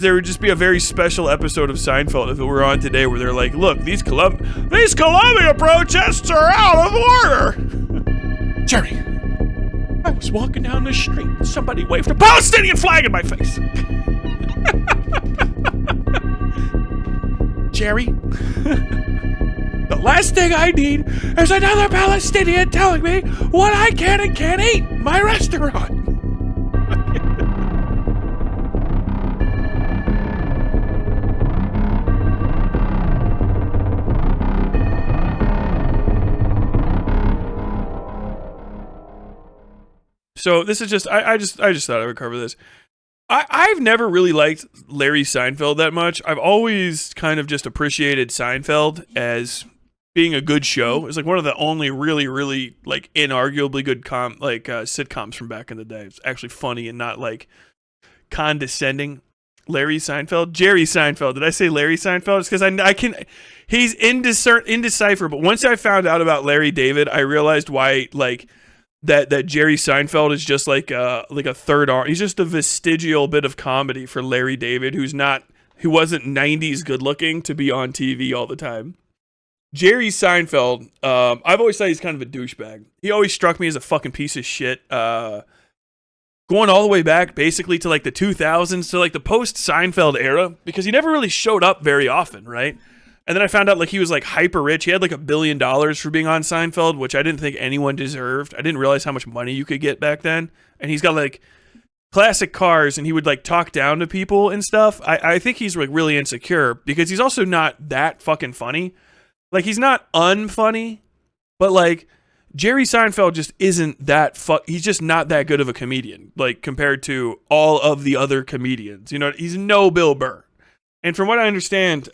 There would just be a very special episode of Seinfeld if it were on today where they're like, look, these Columbia protests are out of order. Jerry, I was walking down the street and somebody waved a Palestinian flag in my face. Jerry, the last thing I need is another Palestinian telling me what I can and can't eat in my restaurant. So this is just, I just thought I would cover this. I've never really liked Larry Seinfeld that much. I've always kind of just appreciated Seinfeld as being a good show. It's like one of the only really, really like inarguably good sitcoms from back in the day. It's actually funny and not like condescending. Larry Seinfeld, Jerry Seinfeld. Did I say Larry Seinfeld? It's because he's indecipherable. Once I found out about Larry David, I realized why like. That Jerry Seinfeld is just like a third arm. He's just a vestigial bit of comedy for Larry David, who wasn't 90s good looking to be on TV all the time. Jerry Seinfeld, I've always thought he's kind of a douchebag. He always struck me as a fucking piece of shit. Going all the way back basically to like the 2000s, to like the post Seinfeld era, because he never really showed up very often, right? And then I found out like he was like hyper rich. He had like $1 billion for being on Seinfeld, which I didn't think anyone deserved. I didn't realize how much money you could get back then. And he's got like classic cars, and he would like talk down to people and stuff. I think he's like really insecure because he's also not that fucking funny. Like he's not unfunny, but like Jerry Seinfeld just isn't that he's just not that good of a comedian, like compared to all of the other comedians. You know, he's no Bill Burr. And from what I understand,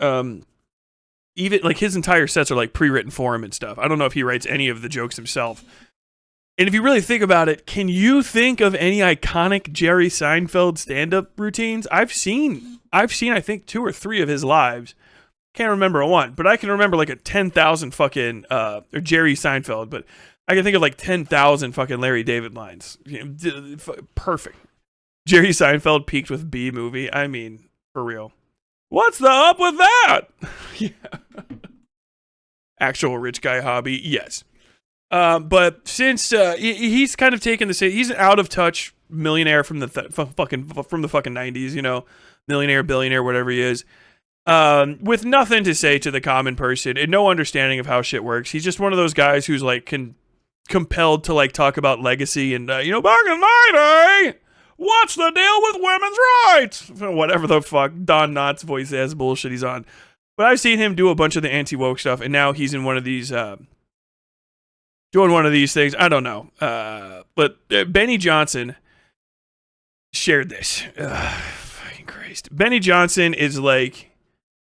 even like his entire sets are like pre-written for him and stuff. I don't know if he writes any of the jokes himself. And if you really think about it, can you think of any iconic Jerry Seinfeld stand-up routines? I've seen I think 2 or 3 of his lives. Can't remember one, but I can remember like a 10,000 fucking or Jerry Seinfeld, but I can think of like 10,000 fucking Larry David lines. Perfect. Jerry Seinfeld peaked with B movie. I mean, for real. What's the up with that? Yeah. Actual rich guy hobby, yes. But since he's kind of taken he's an out of touch millionaire from the fucking 90s, you know, millionaire, billionaire, whatever he is, with nothing to say to the common person and no understanding of how shit works. He's just one of those guys who's like compelled to like talk about legacy and back in my day. What's the deal with women's rights? Whatever the fuck Don Knotts voice ass bullshit he's on. But I've seen him do a bunch of the anti-woke stuff, and now he's in one of these, doing one of these things. I don't know. But Benny Johnson shared this. Fucking Christ. Benny Johnson is like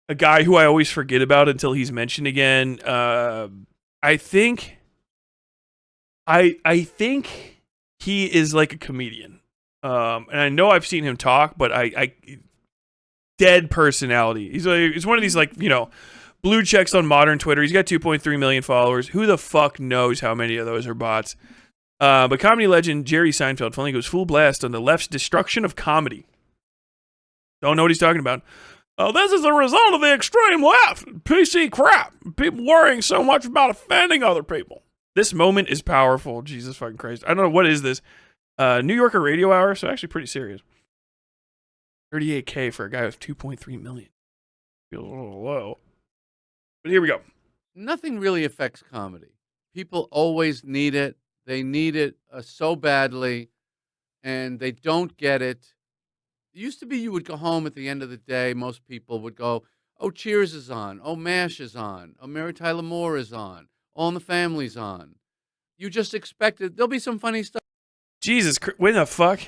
a guy who I always forget about until he's mentioned again. I think he is like a comedian. And I know I've seen him talk, but I dead personality. He's one of these like, blue checks on modern Twitter. He's got 2.3 million followers. Who the fuck knows how many of those are bots? But comedy legend Jerry Seinfeld finally goes full blast on the left's destruction of comedy. Don't know what he's talking about. Oh, this is a result of the extreme left. PC crap. People worrying so much about offending other people. This moment is powerful. Jesus fucking Christ. I don't know. What is this? New Yorker Radio Hour, so actually pretty serious. 38K for a guy with 2.3 million. Feels a little low. But here we go. Nothing really affects comedy. People always need it. They need it so badly, and they don't get it. It used to be you would go home at the end of the day. Most people would go, oh, Cheers is on. Oh, MASH is on. Oh, Mary Tyler Moore is on. All in the Family's on. You just expected there'll be some funny stuff. Jesus, what the fuck?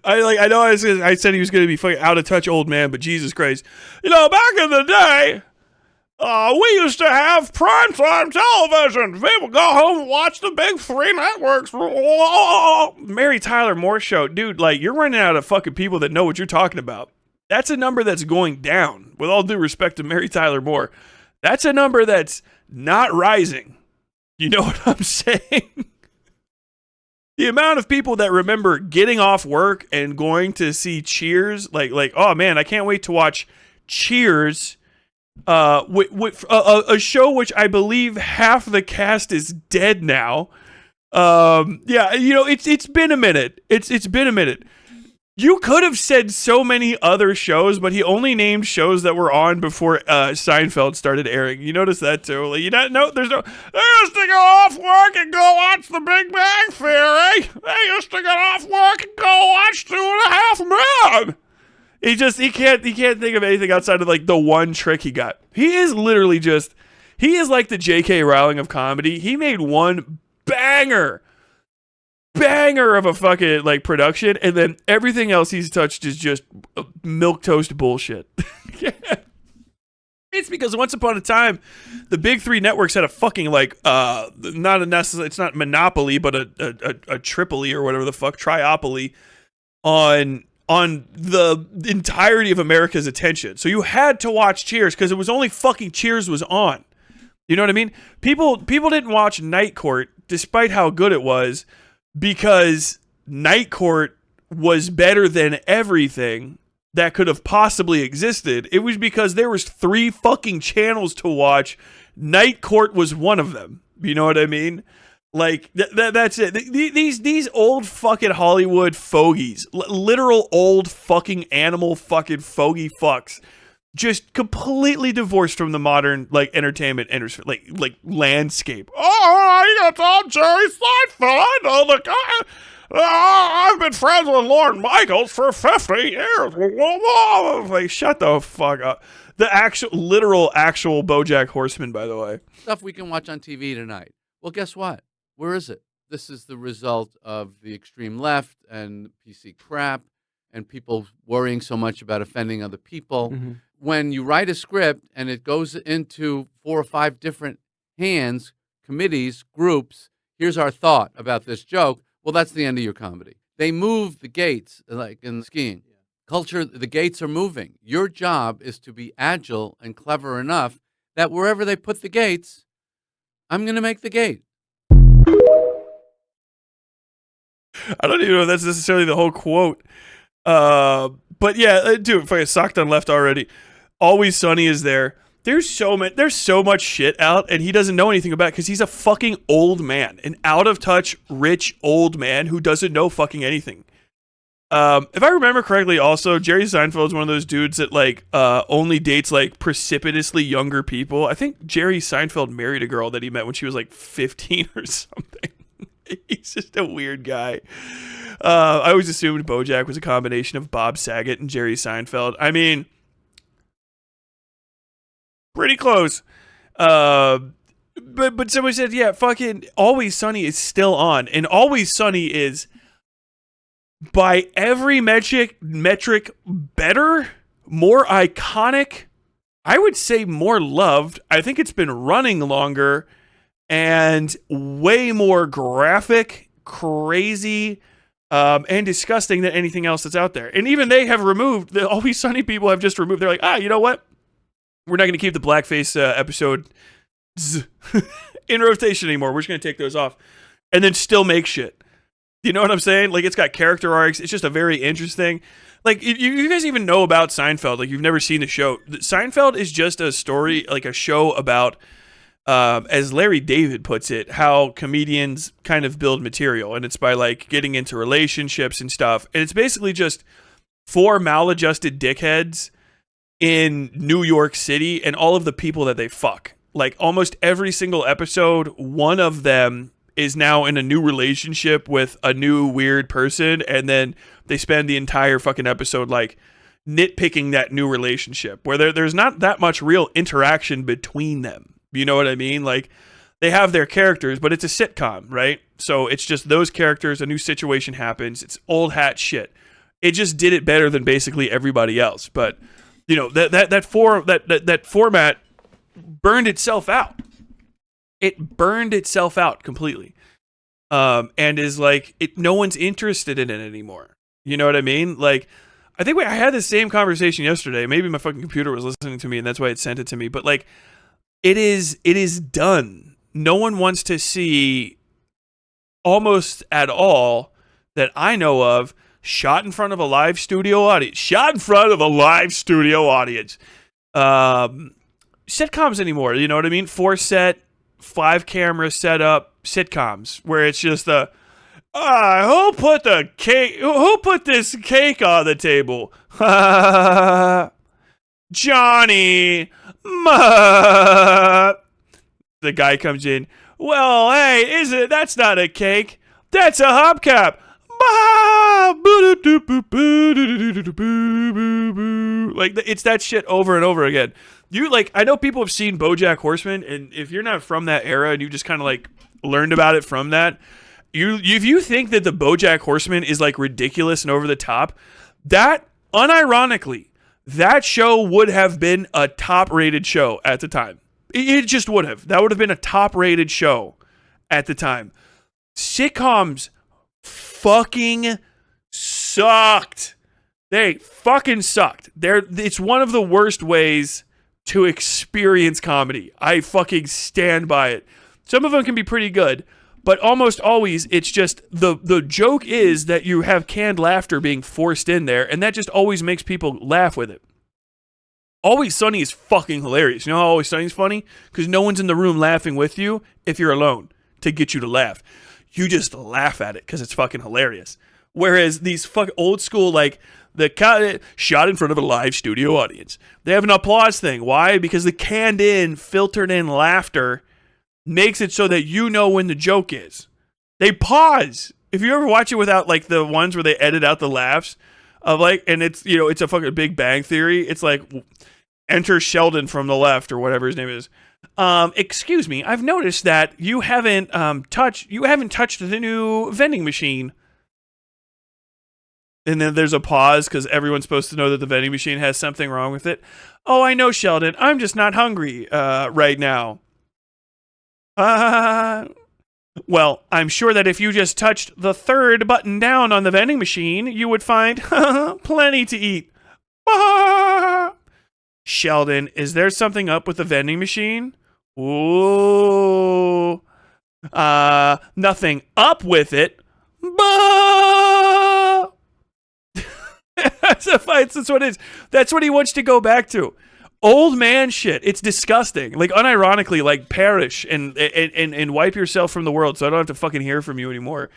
I know I said he was going to be fucking out of touch old man, but Jesus Christ. Back in the day, we used to have primetime television. People go home and watch the big 3 networks. Mary Tyler Moore show. Dude, you're running out of fucking people that know what you're talking about. That's a number that's going down. With all due respect to Mary Tyler Moore, that's a number that's not rising. You know what I'm saying? The amount of people that remember getting off work and going to see Cheers, like, oh man, I can't wait to watch Cheers, with a show which I believe half the cast is dead now. Yeah, it's been a minute. It's been a minute. You could have said so many other shows, but he only named shows that were on before Seinfeld started airing. You notice that too? Like, there's no. They used to go off work and go watch The Big Bang Theory. They used to get off work and go watch 2.5 Men. He can't think of anything outside of like the one trick he got. He is literally he is like the J.K. Rowling of comedy. He made one banger of a fucking like production, and then everything else he's touched is just milquetoast bullshit. Yeah. It's because once upon a time, the big three networks had a fucking like it's not monopoly, but a tripoli or whatever the fuck, triopoly on the entirety of America's attention. So you had to watch Cheers because it was only fucking Cheers was on. You know what I mean? People didn't watch Night Court despite how good it was, because Night Court was better than everything that could have possibly existed. It was because there was 3 fucking channels to watch. Night Court was one of them. You know what I mean? Like, that's it. These old fucking Hollywood fogies, literal old fucking animal fucking fogey fucks, just completely divorced from the modern like entertainment industry, like landscape. Oh, you got Jerry Seinfeld. I know the guy. I've been friends with Lorne Michaels for 50 years. Like, shut the fuck up. The literal BoJack Horseman, by the way. Stuff we can watch on TV tonight. Well, guess what? Where is it? This is the result of the extreme left and PC crap and people worrying so much about offending other people. Mm-hmm. When you write a script and it goes into 4 or 5 different hands, committees, groups, here's our thought about this joke, well, that's the end of your comedy. They move the gates, like in skiing. Yeah. Culture, the gates are moving. Your job is to be agile and clever enough that wherever they put the gates, I'm going to make the gate. I don't even know if that's necessarily the whole quote. But yeah, dude, if I socked on left already. Always Sunny is there. There's so much shit out, and he doesn't know anything about it because he's a fucking old man, an out of touch, rich old man who doesn't know fucking anything. If I remember correctly, also Jerry Seinfeld is one of those dudes that like only dates like precipitously younger people. I think Jerry Seinfeld married a girl that he met when she was like 15 or something. He's just a weird guy. I always assumed BoJack was a combination of Bob Saget and Jerry Seinfeld. I mean, pretty close. But somebody said, yeah, fucking Always Sunny is still on. And Always Sunny is, by every metric better, more iconic, I would say more loved. I think it's been running longer and way more graphic, crazy, and disgusting than anything else that's out there. And even they have removed, the Always Sunny people have just removed, they're like, you know what? We're not going to keep the blackface episode in rotation anymore. We're just going to take those off and then still make shit. You know what I'm saying? Like, it's got character arcs. It's just a very interesting. Like, you guys even know about Seinfeld. Like, you've never seen the show. Seinfeld is just a story, like a show about, as Larry David puts it, how comedians kind of build material. And it's by, like, getting into relationships and stuff. And it's basically just 4 maladjusted dickheads in New York City and all of the people that they fuck. Like, almost every single episode, one of them is now in a new relationship with a new weird person, and then they spend the entire fucking episode like nitpicking that new relationship where there's not that much real interaction between them. You know what I mean? Like, they have their characters, but it's a sitcom, right? So it's just those characters, a new situation happens, it's old hat shit. It just did it better than basically everybody else. But you know, that format burned itself out. It burned itself out completely. And is like, no one's interested in it anymore. You know what I mean? Like, I think I had the same conversation yesterday. Maybe my fucking computer was listening to me and that's why it sent it to me. But like, it is done. No one wants to see almost at all that I know of shot in front of a live studio audience. Sitcoms anymore, you know what I mean? 4-set, 5-camera setup sitcoms where it's just who put this cake on the table? Johnny. The guy comes in. Well, hey, that's not a cake. That's a hubcap. Like, it's that shit over and over again. I know people have seen BoJack Horseman, and if you're not from that era and you just kind of like learned about it from that, if you think that the BoJack Horseman is like ridiculous and over the top, that unironically, that show would have been a top-rated show at the time. It just would have. That would have been a top-rated show at the time. Sitcoms fucking sucked. They fucking sucked. It's one of the worst ways to experience comedy. I fucking stand by it. Some of them can be pretty good, but almost always it's just the joke is that you have canned laughter being forced in there, and that just always makes people laugh with it. Always Sunny is fucking hilarious. You know how Always Sunny is funny? Because no one's in the room laughing with you if you're alone to get you to laugh. You just laugh at it because it's fucking hilarious. Whereas these fucking old school, like, shot in front of a live studio audience, they have an applause thing. Why? Because the canned in, filtered in laughter makes it so that you know when the joke is. They pause. If you ever watch it without, like, the ones where they edit out the laughs of, like, and it's, you know, it's a fucking Big Bang Theory. It's like, enter Sheldon from the left or whatever his name is. Excuse me, I've noticed that you haven't touched the new vending machine. And then there's a pause because everyone's supposed to know that the vending machine has something wrong with it. Oh, I know, Sheldon. I'm just not hungry right now. Well, I'm sure that if you just touched the third button down on the vending machine, you would find plenty to eat. Sheldon, is there something up with the vending machine? Ooh. Nothing up with it. That's what it is. That's what he wants to go back to. Old man shit. It's disgusting. Like, unironically, like, perish and wipe yourself from the world so I don't have to fucking hear from you anymore.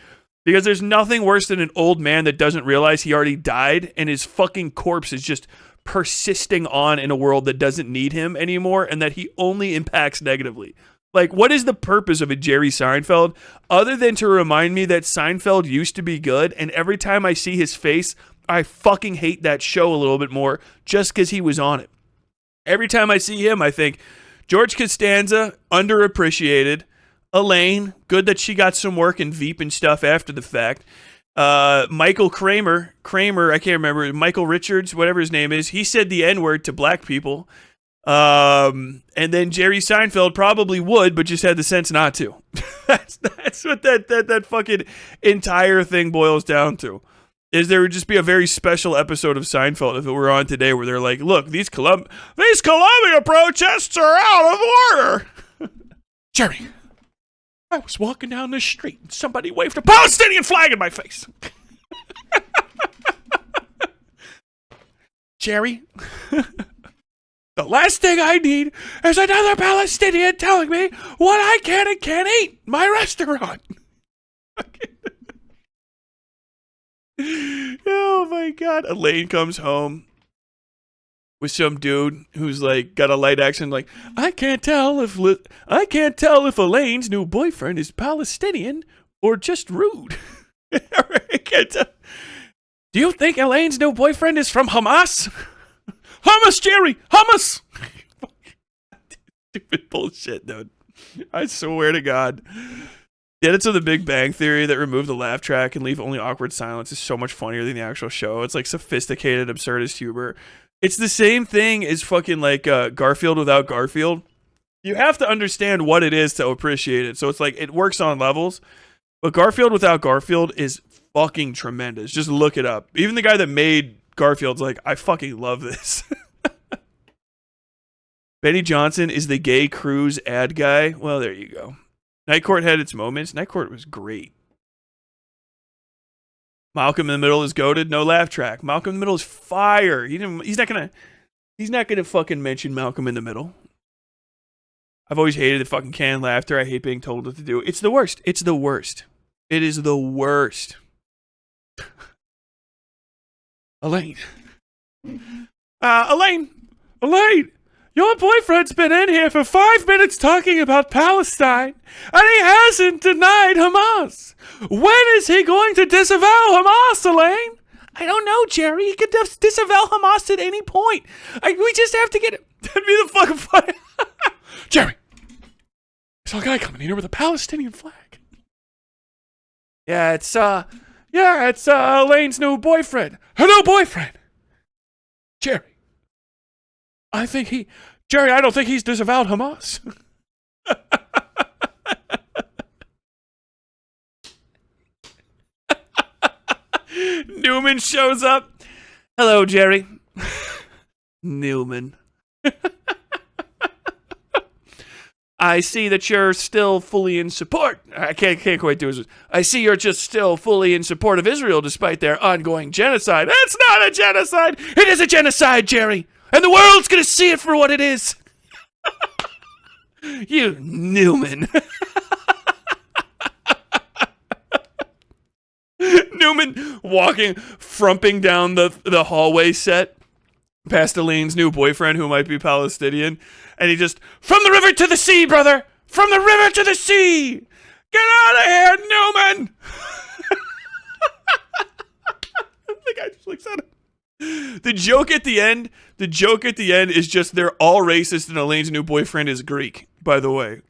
Because there's nothing worse than an old man that doesn't realize he already died and his fucking corpse is just persisting on in a world that doesn't need him anymore and that he only impacts negatively. Like, what is the purpose of a Jerry Seinfeld other than to remind me that Seinfeld used to be good, and every time I see his face, I fucking hate that show a little bit more just because he was on it. Every time I see him, I think, George Costanza, underappreciated. Elaine, good that she got some work in Veep and stuff after the fact. Michael Kramer, I can't remember, Michael Richards, whatever his name is, he said the N-word to black people. And then Jerry Seinfeld probably would, but just had the sense not to. That's what that fucking entire thing boils down to. Is there would just be a very special episode of Seinfeld if it were on today where they're like, look, these Columbia protests are out of order. Jerry, I was walking down the street and somebody waved a Palestinian flag in my face. Jerry, the last thing I need is another Palestinian telling me what I can and can't eat in my restaurant. Oh my God. Elaine comes home with some dude who's like got a light accent, like, I can't tell if Elaine's new boyfriend is Palestinian or just rude. I can't tell. Do you think Elaine's new boyfriend is from Hamas? Hummus, Jerry! Hummus! Stupid bullshit, dude. I swear to God. The edits of The Big Bang Theory that remove the laugh track and leave only awkward silence is so much funnier than the actual show. It's like sophisticated, absurdist humor. It's the same thing as fucking like Garfield without Garfield. You have to understand what it is to appreciate it. So it's like it works on levels. But Garfield without Garfield is fucking tremendous. Just look it up. Even the guy that made Garfield's like, I fucking love this. Benny Johnson is the gay cruise ad guy. Well, there you go. Night Court had its moments. Night Court was great. Malcolm in the Middle is goated. No laugh track. Malcolm in the Middle is fire. He's not gonna fucking mention Malcolm in the Middle. I've always hated the fucking canned laughter. I hate being told what to do. It's the worst. It's the worst. It is the worst. Elaine. Elaine, your boyfriend's been in here for 5 minutes talking about Palestine, and he hasn't denied Hamas. When is he going to disavow Hamas, Elaine? I don't know, Jerry. He could disavow Hamas at any point. We just have to get it. That'd be the fucking fun. Jerry, I saw a guy coming in here with a Palestinian flag. Yeah, it's Elaine's new boyfriend. Her new boyfriend. Jerry, I don't think he's disavowed Hamas. Newman shows up. Hello, Jerry. Newman. I see that you're still fully in support. I can't quite do it. I see you're just still fully in support of Israel despite their ongoing genocide. It's not a genocide. It is a genocide, Jerry. And the world's going to see it for what it is. You Newman. Newman frumping down the hallway set past Elaine's new boyfriend who might be Palestinian. And he just, from the river to the sea, brother! From the river to the sea! Get out of here, Newman! The guy just looks at him. The joke at the end is just they're all racist and Elaine's new boyfriend is Greek, by the way.